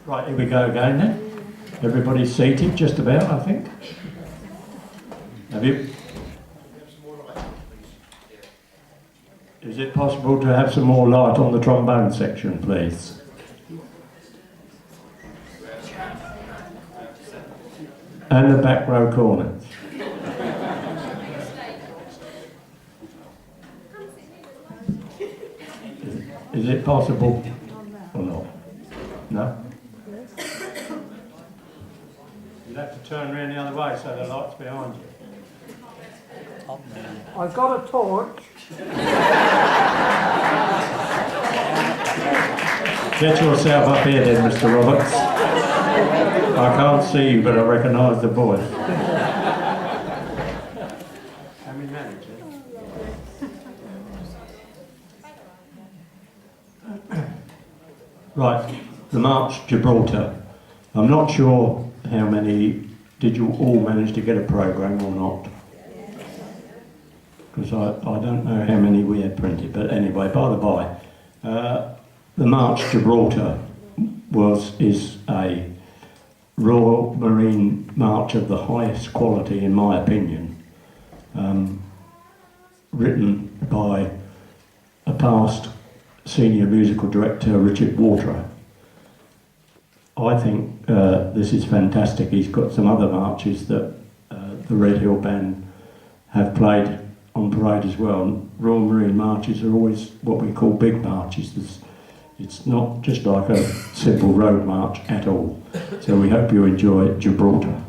Right, here we go again then. Everybody's seated, just about, I think. Have you? Is it possible to have some more light on the trombone section, please? And the back row corners. Is it possible or not? No? You'd have to turn around the other way so the light's behind you. I've got a torch. Get yourself up here then, Mr. Roberts. I can't see you, but I recognise the voice. Can we manage it? Right, the March Gibraltar. I'm not sure how many, did you all manage to get a programme or not? Because I don't know how many we had printed, but anyway, by the by, the March Gibraltar is a Royal Marine march of the highest quality, in my opinion, written by a past senior musical director, Richard Waterer. I think this is fantastic. He's got some other marches that the Redhill band have played on parade as well. Royal Marine marches are always what we call big marches. It's not just like a simple road march at all. So we hope you enjoy Gibraltar.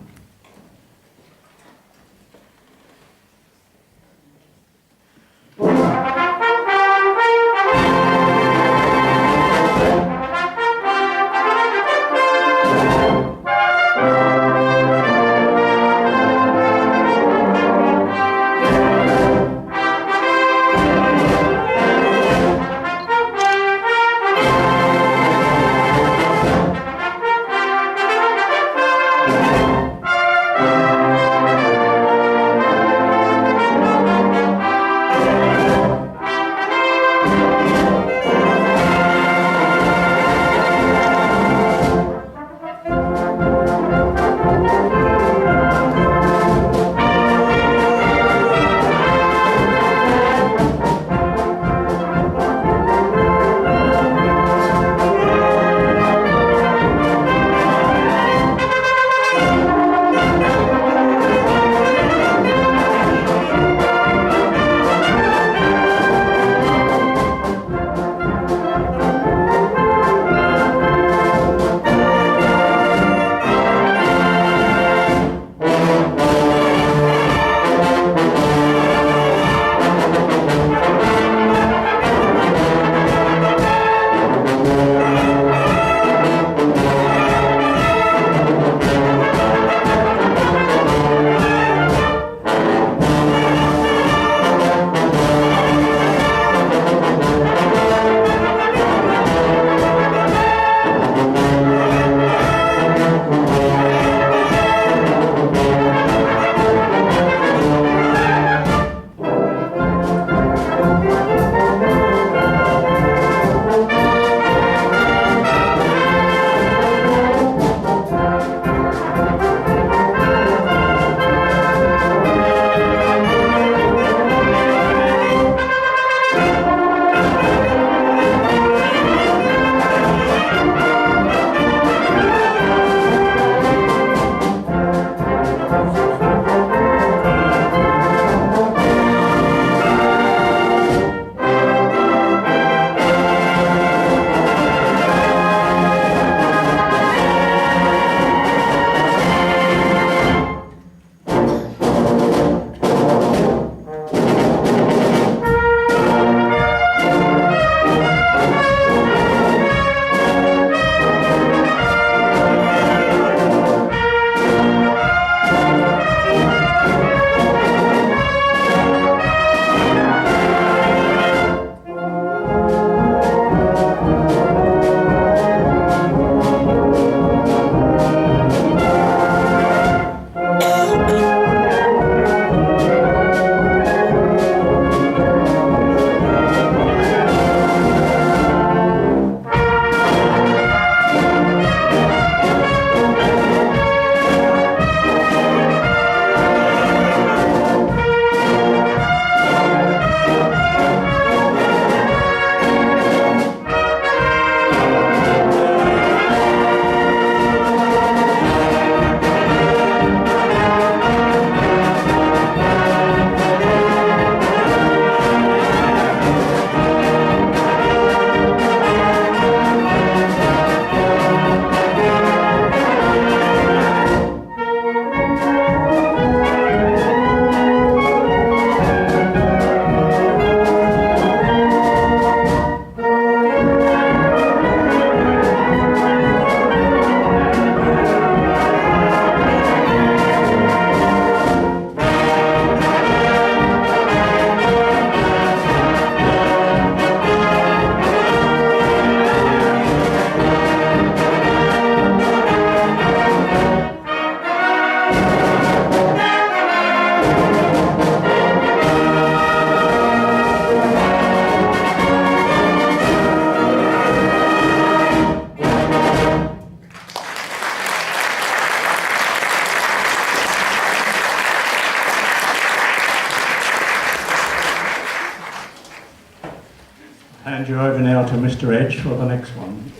hand you over now to Mr. Edge for the next one.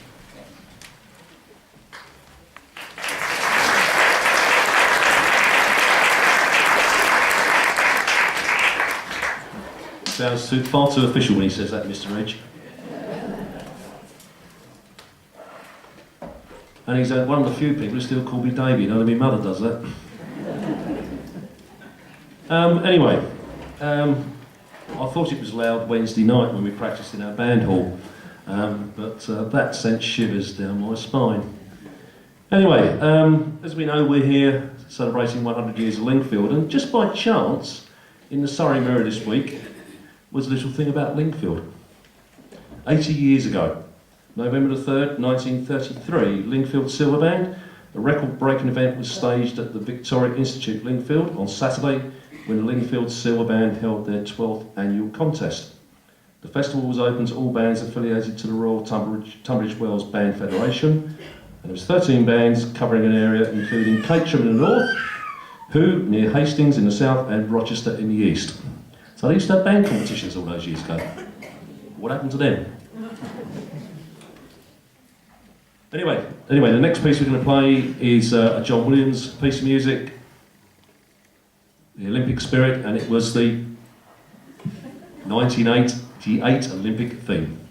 Sounds far too official when he says that, Mr. Edge. And he's one of the few people who still call me Davey. You know, my mother does that. Anyway, I thought it was loud Wednesday night when we practiced in our band hall, but that sent shivers down my spine. Anyway, as we know, we're here celebrating 100 years of Lingfield, and just by chance, in the Surrey Mirror this week, was a little thing about Lingfield. 80 years ago, November the 3rd, 1933, Lingfield Silver Band, a record-breaking event was staged at the Victoria Institute, Lingfield, on Saturday, when the Lingfield Silver Band held their 12th annual contest. The festival was open to all bands affiliated to the Royal Tunbridge Wells Band Federation, and there was 13 bands covering an area including Caterham in the north, Who near Hastings in the south, and Rochester in the east. So they used to have band competitions all those years ago. What happened to them? Anyway, the next piece we're going to play is a John Williams piece of music, the Olympic Spirit, and it was the 1988 Olympic theme.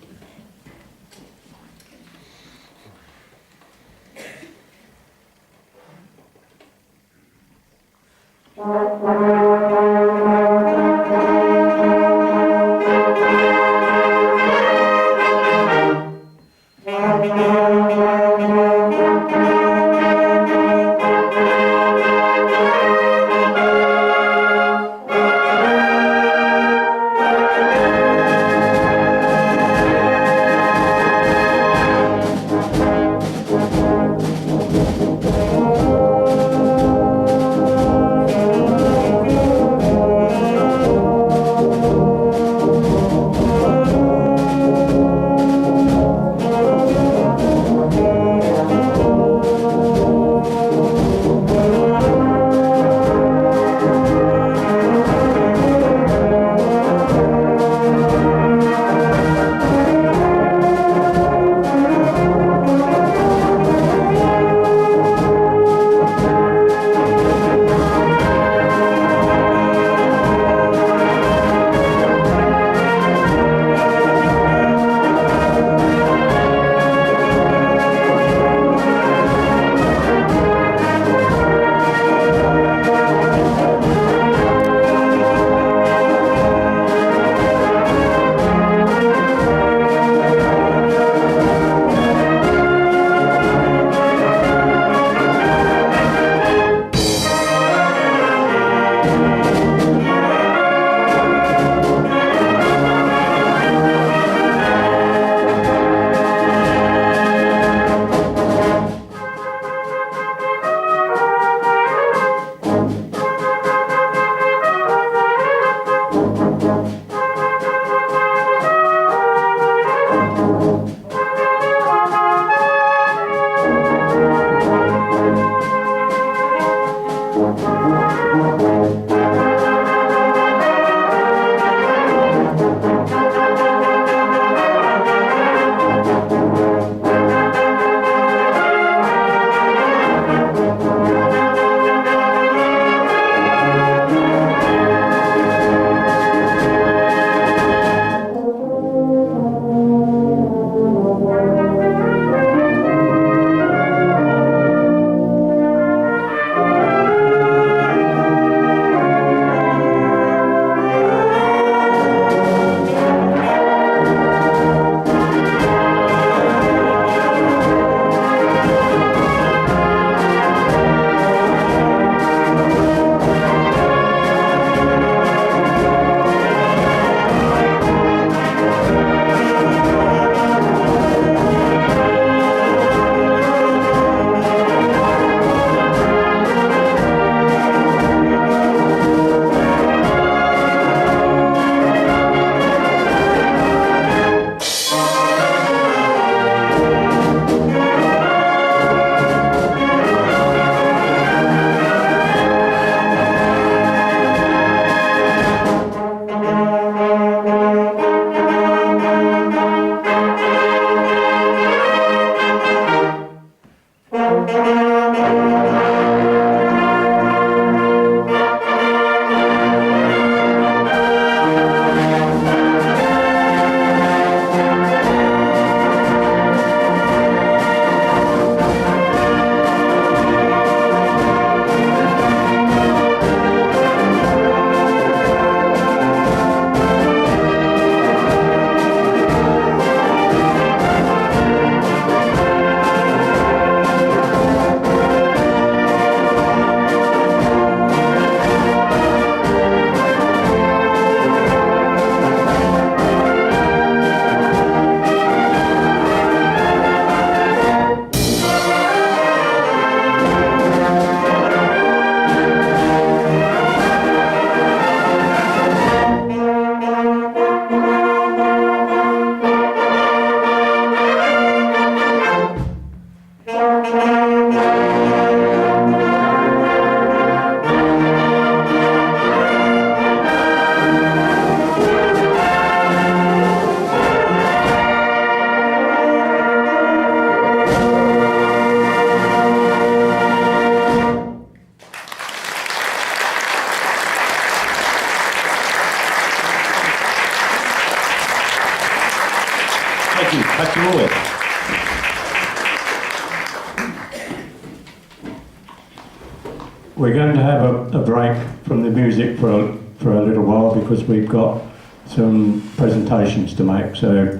we're going to have a break from the music for a little while because we've got some presentations to make, so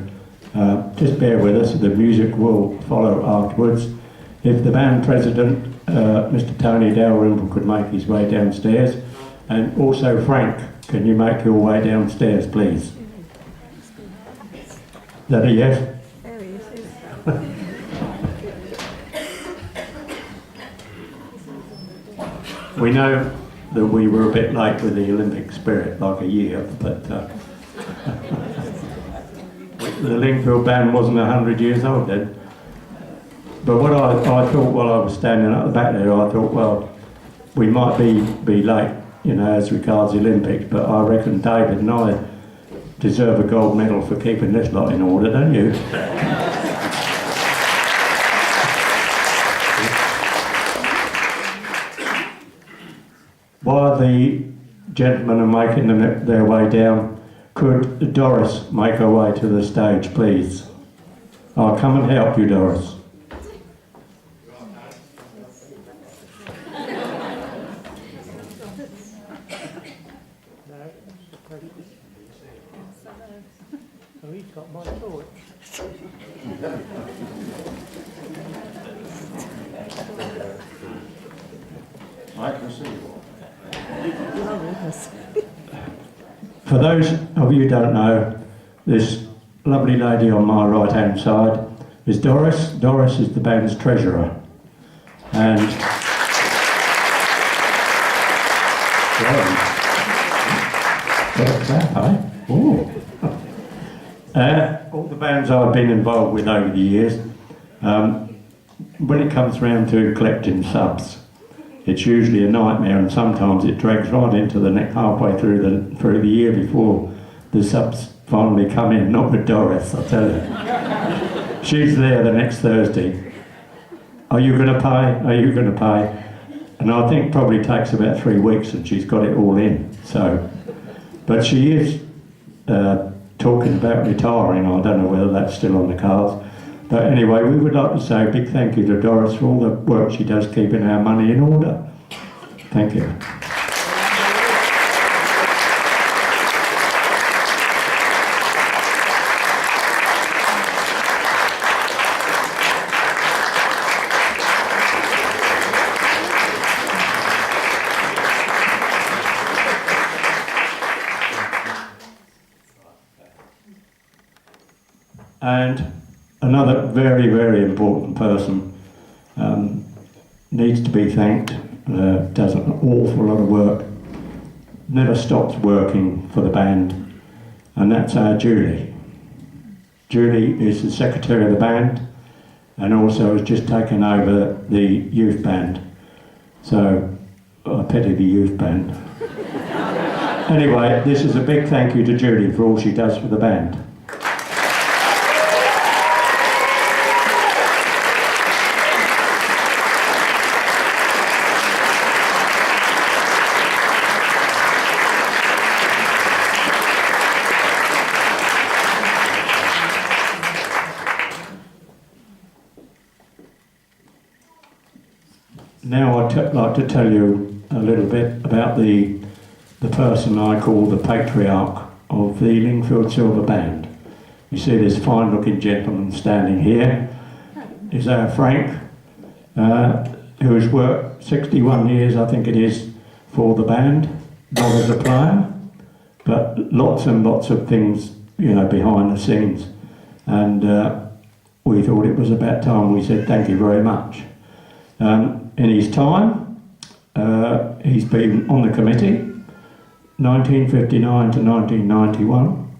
just bear with us. The music will follow afterwards. If the band president, Mr. Tony Dalrymple, could make his way downstairs, and also Frank, can you make your way downstairs, please? Is that a yes? There he is. We know that we were a bit late with the Olympic Spirit, like a year, but the Lingfield band wasn't 100 years old then. But what I thought while I was standing at the back there, I thought, well, we might be late, you know, as regards the Olympics, but I reckon David and I deserve a gold medal for keeping this lot in order, don't you? While the gentlemen are making their way down, could Doris make her way to the stage, please? I'll come and help you, Doris. Oh, he's got my torch. I can see you. For those of you who don't know, this lovely lady on my right hand side is Doris. Doris is the band's treasurer. And all the bands I've been involved with over the years, when it comes round to collecting subs, it's usually a nightmare, and sometimes it drags right into the next halfway through the year before the subs finally come in. Not with Doris, I tell you. She's there the next Thursday. Are you going to pay? Are you going to pay? And I think probably takes about 3 weeks, and she's got it all in. So, but she is talking about retiring. I don't know whether that's still on the cards. But anyway, we would like to say a big thank you to Doris for all the work she does keeping our money in order. Thank you. And another very, very important person needs to be thanked, does an awful lot of work, never stops working for the band, and that's our Julie. Julie is the secretary of the band and also has just taken over the youth band. So I pity the youth band. Anyway, this is a big thank you to Julie for all she does for the band. Now I'd like to tell you a little bit about the person I call the patriarch of the Lingfield Silver Band. You see this fine looking gentleman standing here is our Frank, who has worked 61 years, I think it is, for the band, not as a player, but lots and lots of things, you know, behind the scenes. And we thought it was about time we said thank you very much. In his time, he's been on the committee, 1959 to 1991.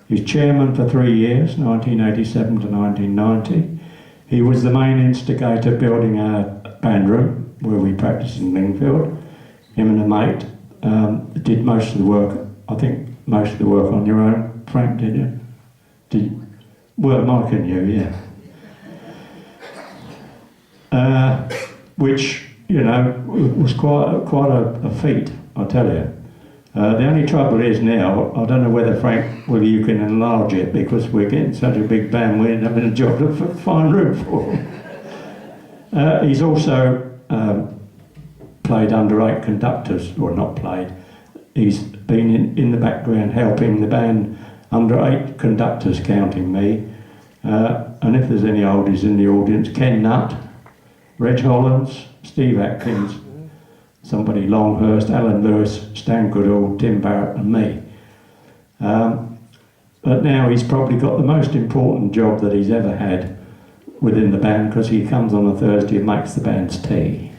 He's chairman for 3 years, 1987 to 1990. He was the main instigator building our band room, where we practice in Lingfield. Him and a mate did most of the work, I think most of the work on your own. Frank, did you? Well, Mike and you, yeah. Which, you know, was quite a feat, I tell you. The only trouble is now, I don't know whether Frank, whether you can enlarge it, because we're getting such a big band, we're having a job to find room for him. He's also played under 8 conductors, or not played. He's been in the background helping the band under 8 conductors, counting me. And if there's any oldies in the audience, Ken Nutt, Reg Hollands, Steve Atkins, somebody Longhurst, Alan Lewis, Stan Goodall, Tim Barrett and me. But now he's probably got the most important job that he's ever had within the band, because he comes on a Thursday and makes the band's tea.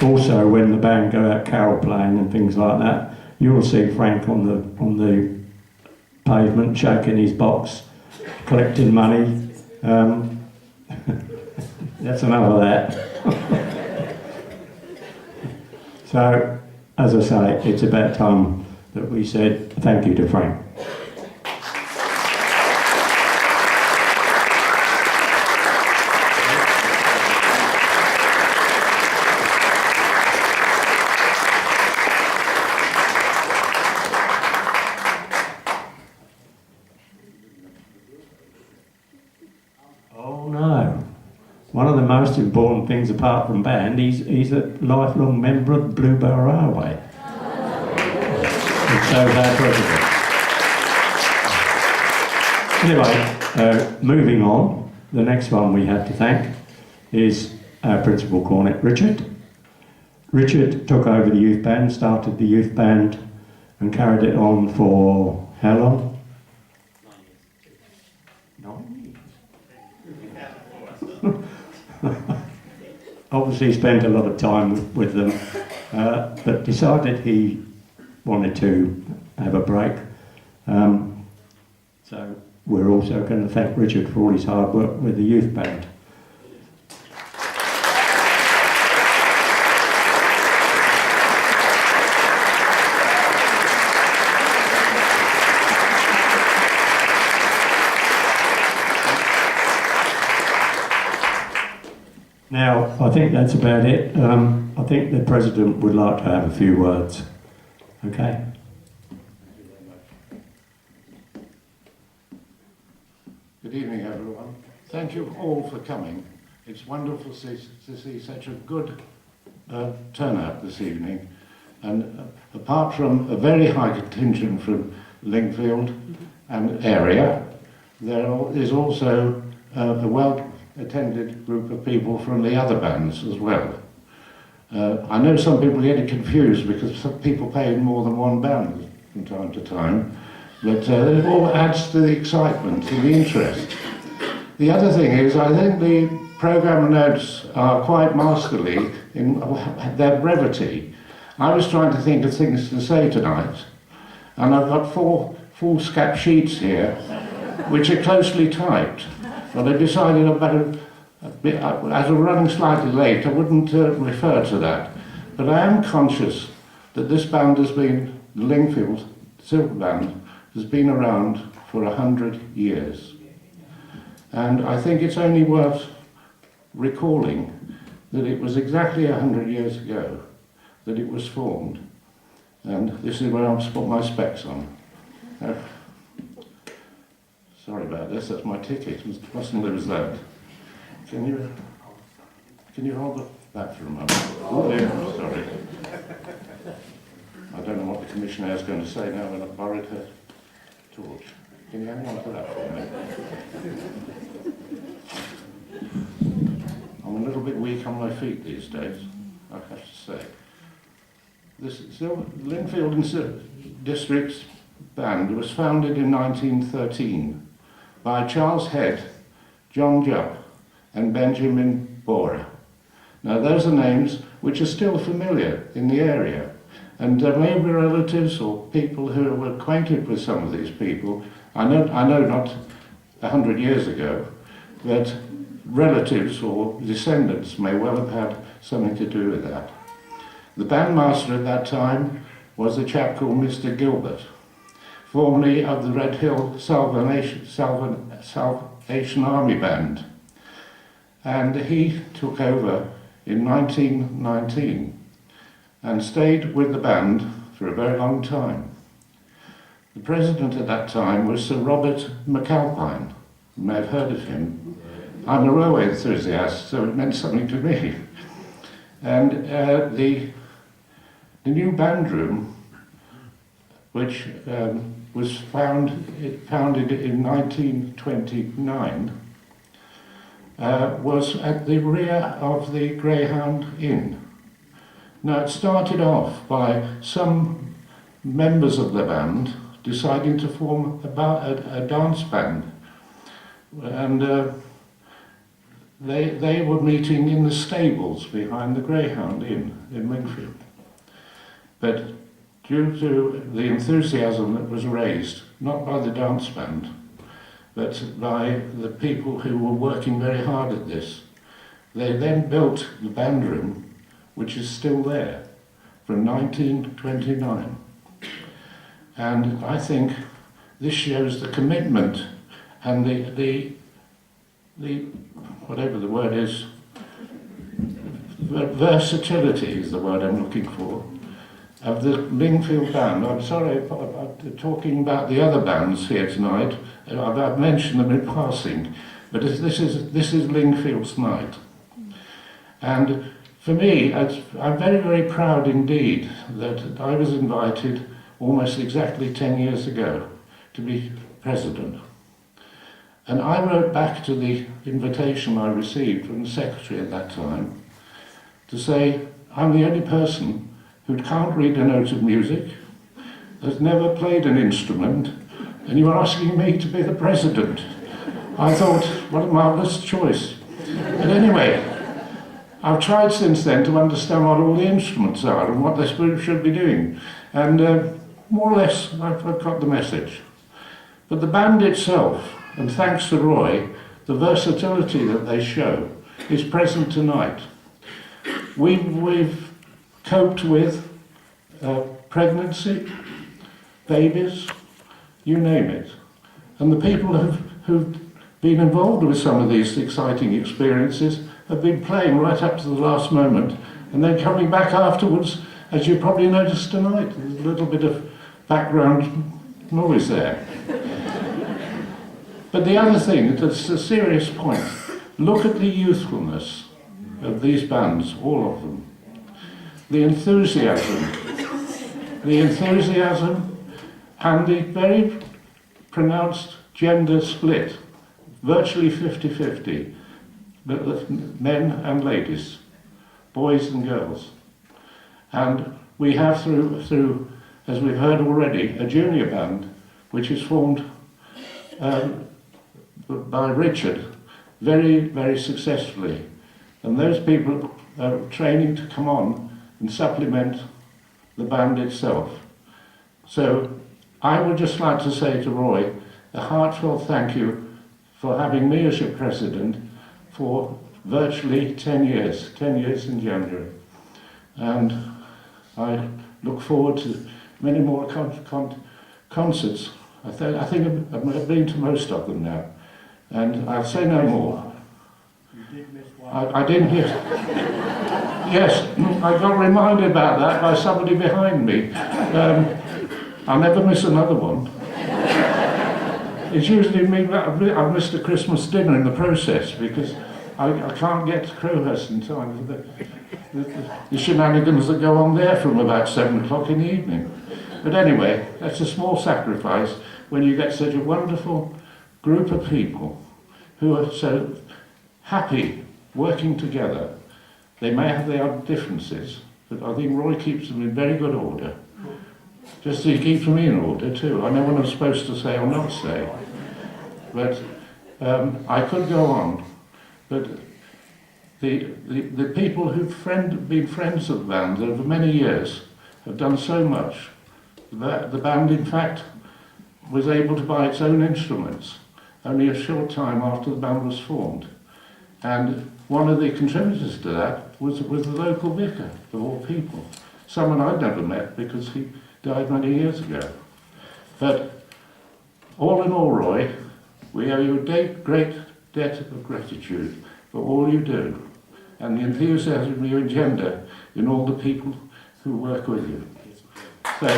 Also, when the band go out carol playing and things like that, you'll see Frank on the pavement shaking his box, collecting money. That's enough of that. So, as I say, it's about time that we said thank you to Frank. Oh no. One of the most important things apart from band, he's a lifelong member of the Bluebell Railway. And so's our president. Anyway, moving on, the next one we have to thank is our principal cornet, Richard. Richard took over the youth band, started the youth band and carried it on for how long? 9 years. Obviously spent a lot of time with them, but decided he wanted to have a break. So we're also going to thank Richard for all his hard work with the youth band. Now, I think that's about it. I think the President would like to have a few words. Okay? Good evening, everyone. Thank you all for coming. It's wonderful to see such a good turnout this evening. And apart from a very high contingent from Lingfield and area, there is also a well-attended group of people from the other bands as well. I know some people are getting confused because some people play in more than one band from time to time, but it all adds to the excitement and the interest. The other thing is, I think the programme notes are quite masterly in their brevity. I was trying to think of things to say tonight, and I've got 4 foolscap sheets here, which are closely typed. But I decided I better, as we're running slightly late, I wouldn't refer to that. But I am conscious that this band has been, the Lingfield Silver Band, has been around for 100 years. And I think it's only worth recalling that it was exactly 100 years ago that it was formed. And this is where I've put my specs on. Sorry about this, that's my ticket. Mustn't lose that. Can you hold that for a moment? Oh, yeah, sorry. I don't know what the Commissioner is going to say now when I've borrowed her torch. Can you hang on to that for me? I'm a little bit weak on my feet these days, I have to say. This Lingfield District Band was founded in 1913 by Charles Head, John Jupp and Benjamin Borer. Now those are names which are still familiar in the area, and there may be relatives or people who were acquainted with some of these people. I know not 100 years ago, but relatives or descendants may well have had something to do with that. The bandmaster at that time was a chap called Mr. Gilbert, formerly of the Redhill Salvation Army Band. And he took over in 1919 and stayed with the band for a very long time. The president at that time was Sir Robert McAlpine, You may have heard of him. I'm a railway enthusiast, so it meant something to me. And the new band room, which was founded in 1929, was at the rear of the Greyhound Inn. Now, it started off by some members of the band deciding to form a dance band. And they were meeting in the stables behind the Greyhound Inn in Lingfield. But due to the enthusiasm that was raised, not by the dance band, but by the people who were working very hard at this, they then built the band room, which is still there, from 1929. And I think this shows the commitment and the whatever the word is, versatility is the word I'm looking for, of the Lingfield band. I'm sorry about talking about the other bands here tonight. I've mentioned them in passing, but this is Lingfield's night. And for me, I'm very, very proud indeed that I was invited almost exactly 10 years ago to be president. And I wrote back to the invitation I received from the secretary at that time to say, I'm the only person who can't read a note of music, has never played an instrument, and you are asking me to be the president. I thought, what a marvellous choice. But anyway, I've tried since then to understand what all the instruments are and what they should be doing. And more or less, I've got the message. But the band itself, and thanks to Roy, the versatility that they show is present tonight. We've coped with pregnancy, babies, you name it. And the people who've been involved with some of these exciting experiences have been playing right up to the last moment and then coming back afterwards, as you probably noticed tonight. There's a little bit of background noise there. But the other thing, that's a serious point, look at the youthfulness of these bands, all of them. The enthusiasm and the very pronounced gender split, virtually 50-50, men and ladies, boys and girls. And we have through, as we've heard already, a junior band, which is formed by Richard very, very successfully. And those people are training to come on and supplement the band itself. So I would just like to say to Roy a heartfelt thank you for having me as your president for virtually 10 years in January. And I look forward to many more concerts. I think I've been to most of them now. And I'll say no more. You did miss one. I didn't hear. Yes, I got reminded about that by somebody behind me. I'll never miss another one. It's usually me, I've missed a Christmas dinner in the process because I can't get to Crowhurst in time for the shenanigans that go on there from about 7 o'clock in the evening. But anyway, that's a small sacrifice when you get such a wonderful group of people who are so happy working together. They may have their odd differences, but I think Roy keeps them in very good order. Just as he keeps me in order too. I know what I'm supposed to say or not say. But I could go on. But the people who've been friends of the band over many years have done so much that the band, in fact, was able to buy its own instruments only a short time after the band was formed. And one of the contributors to that was the local vicar, of all people. Someone I'd never met because he died many years ago. But all in all, Roy, we owe you a great debt of gratitude for all you do and the enthusiasm you engender in all the people who work with you. So,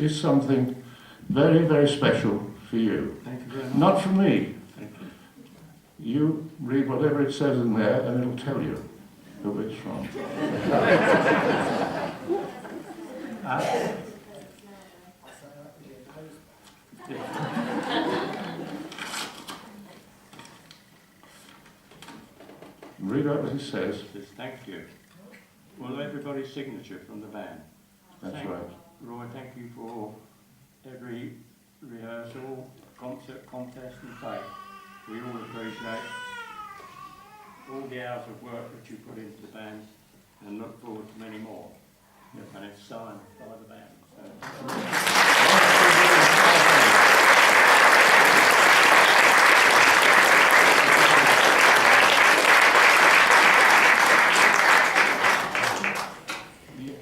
is something very, very special for you. Thank you very much. Not for me. Thank you. You read whatever it says in there and it'll tell you who it's from. Read out what it says. Says, thank you. Well, everybody's signature from the band. That's Thank- right. Roy, thank you for every rehearsal, concert, contest and play. We all appreciate all the hours of work that you put into the band and look forward to many more. And it's signed by the band.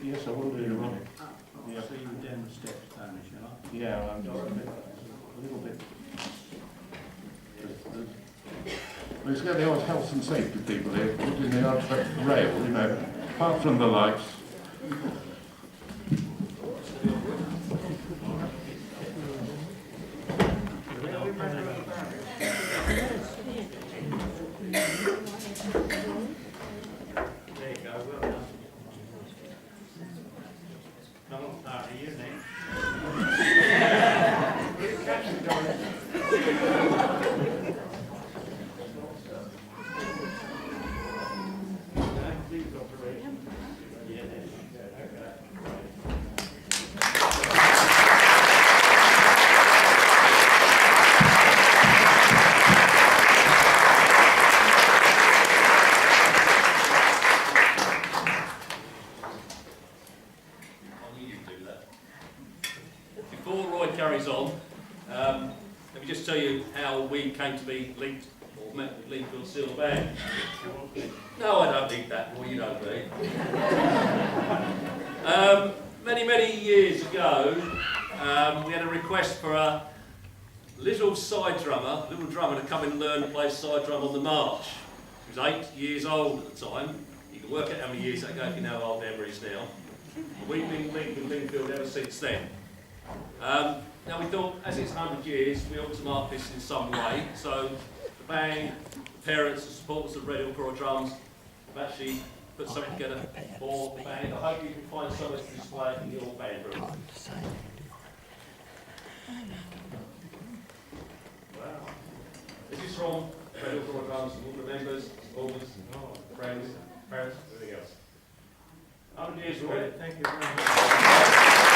Yes, I will do. I'll see you down the steps, Tony, shall I? Yeah, I'm just a little bit. There's got the odd health and safety people here, putting the odd rail, you know, apart from the lights. There you go, well done. Come on, Tony, you next. I knew you'd do that. Before Roy carries on, let me just tell you how we came to be linked or met with Lingfield Silver Band. No, I don't need that, Roy, you don't do. Many years ago, we had a request for a little drummer to come and learn to play side drum on the march. He was 8 years old at the time. You can work out how many years ago if you know how old Emma is now. We've been linked with Lingfield ever since then. Now we thought, as it's 100 years, we ought to mark this in some way. So the band, the parents, the supporters of Redhill for our drums have actually put something together for the band. I hope you can find somewhere to display it in your band room. Wow. This is from Redhill for our drums, and all the members, supporters, friends, parents, everything else. 100 years, Roy. Thank you very much.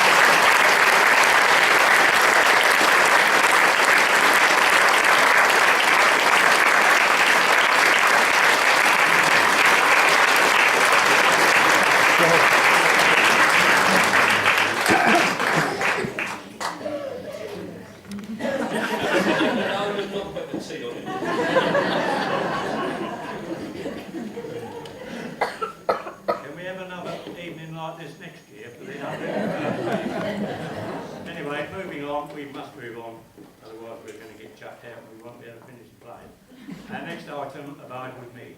No, we've not put the tea on it. Can we have another evening like this next year for the 100th? Anyway, moving on, we must move on, otherwise we're going to get chucked out and we won't be able to finish the play. Our next item, Abide with Mead.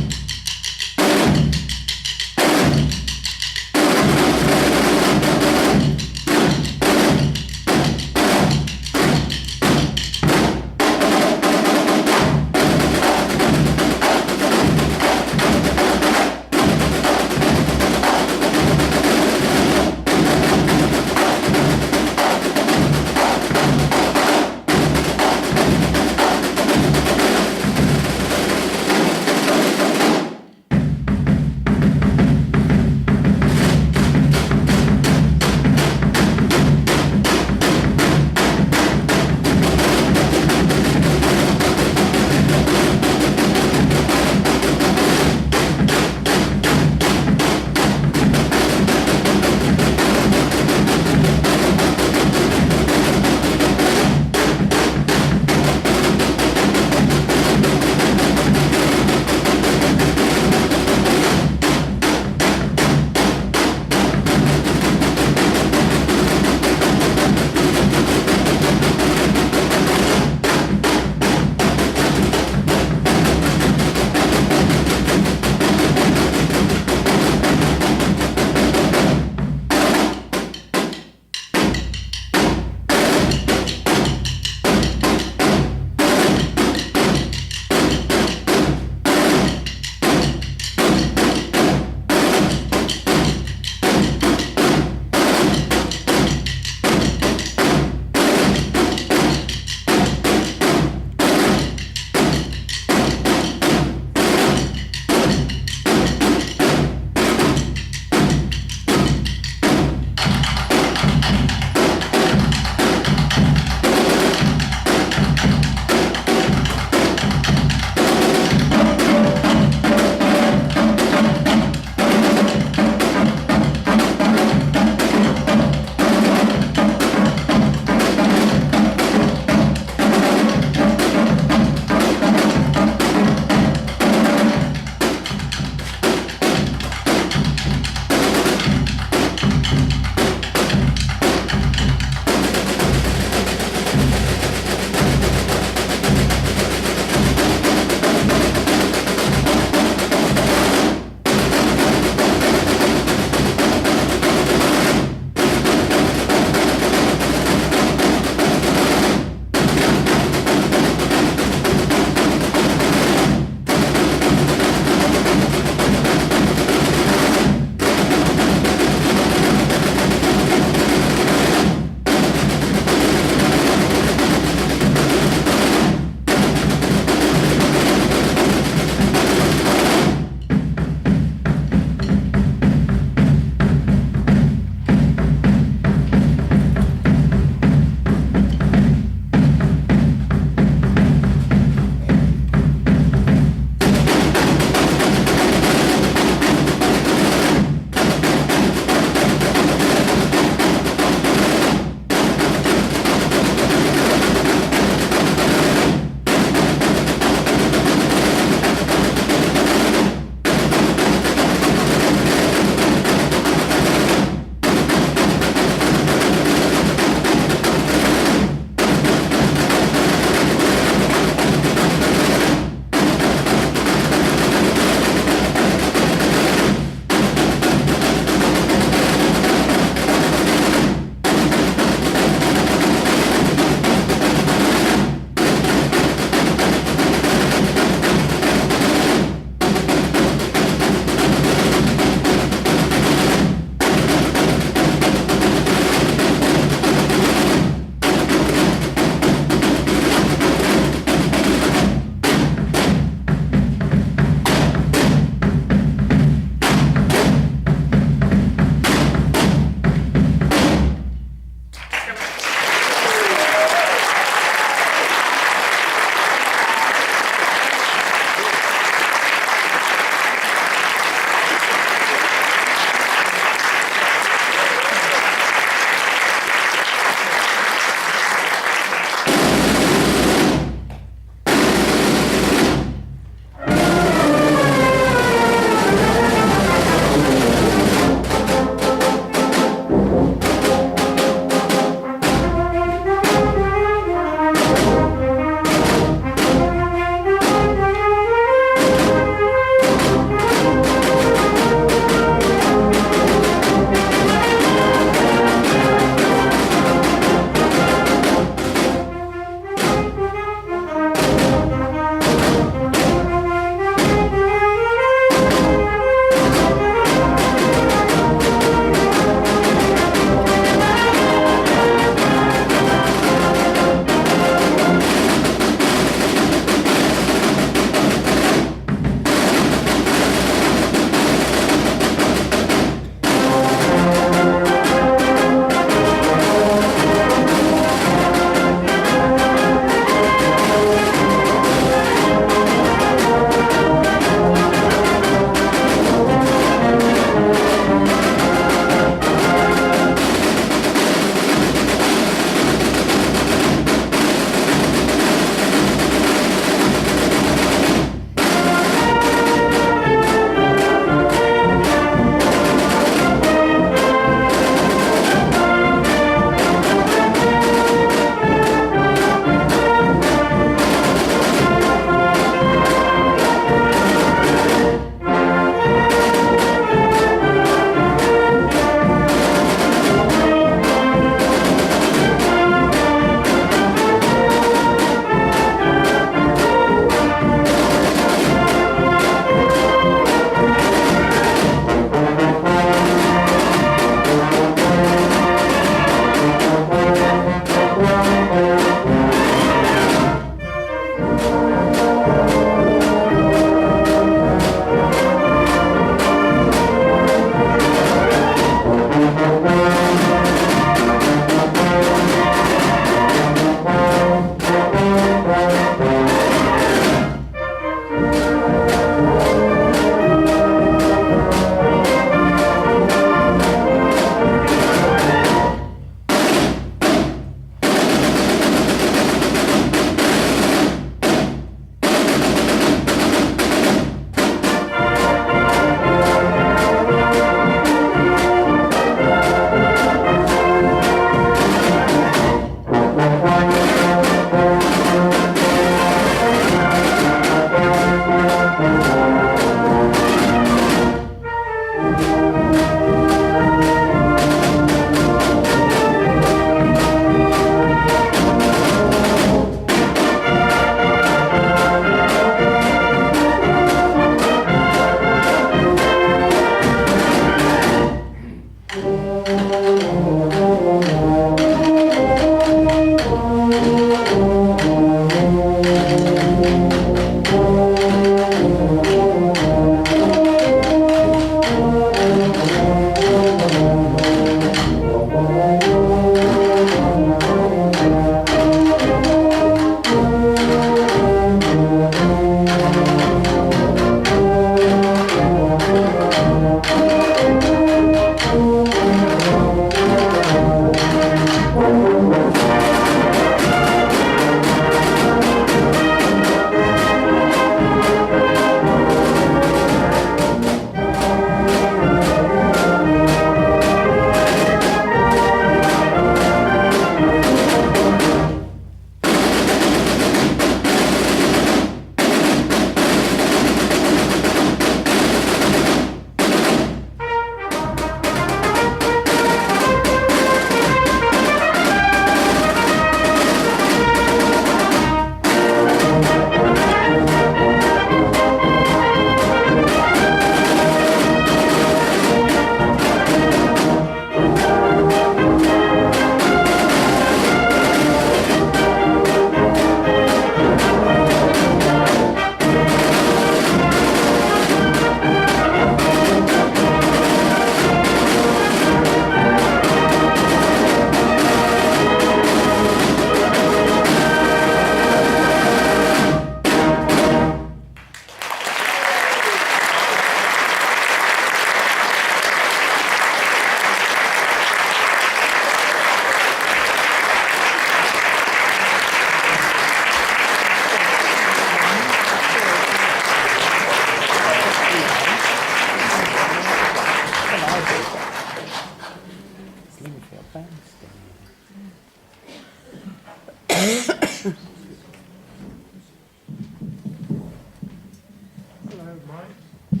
Hello, Mike.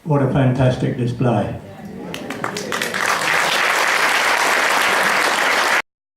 What a fantastic display.